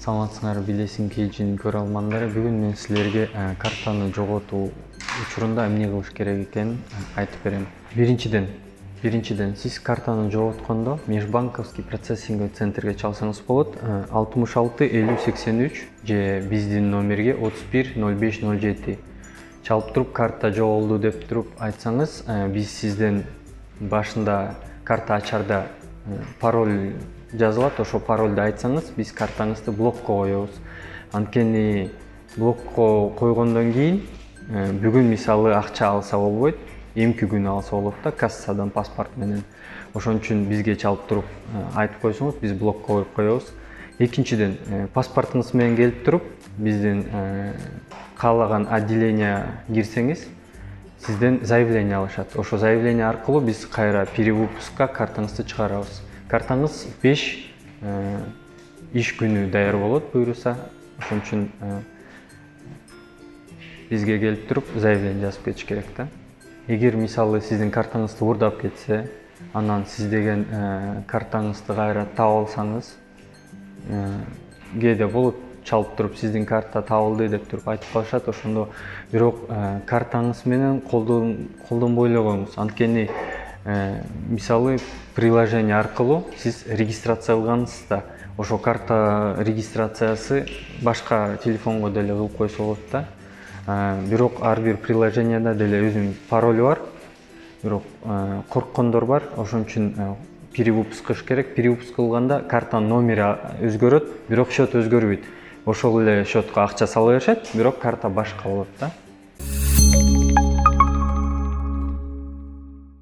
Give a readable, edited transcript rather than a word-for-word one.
Саламатсыңар, билесиң KG'nin көрөрмандары. Бүгүн мен силерге картаны жоготуу учурунда эмне кылыш керек экенин айтып берем. Биринчиден сиз картаны жоготкондо межбанковский процессинговый центрге чалсаңыз болот. 66 50 83 же биздин номерге 31 05 07 чалып туруп карта жоголду деп туруп айтсаңыз, биз сизден башында карта ачарда пароль жазылат, ошо паролду айтсаңыз, биз картаңызды блокко коебуз. Анткени блокко койгондон кийин бүгүн мисалы акча алса болбойт, эмки күнү алса болот да, кассадан паспорт менен. Ошон үчүн бизге чалып туруп айтып койсоңуз, биз блокко коюп коебуз. Экинчиден, паспортуңуз менен келип туруп, биздин каалаган отделение кирсеңиз, сизден заявление алышат. Ошо заявление аркылуу биз кайра перевыпускка картаңызды чыгарабыз. Картаңыз 5 иш күнү даяр болот буйруса. Ошон үчүн бизге келип туруп заявление жазып кетиш керек да. Эгер мисалы сиздин картаңызды уурдап кетсе, анан сиз деген картаңызды кайра таап алсаңыз, кээде болот чалып туруп сиздин карта табылды деп туруп айтып калышат. Ошондо бирок картаңыз менен колдонбой эле коюңуз. Анткени мисалы приложение аркылуу сиз регистрация кылгансызда, ошо карта регистрациясы башка телефонго деле кылып койсо болот да. Бирок ар бир приложенияда деле өзүнүн паролу бар. Бирок корккондор бар. Ошон үчүн перевыпуск кылыш керек. Перевыпуск кылганда картанын номери өзгөрөт, бирок счет өзгөрбөйт. Ошол эле счетко акча сала беришет, бирок карта башка болот да.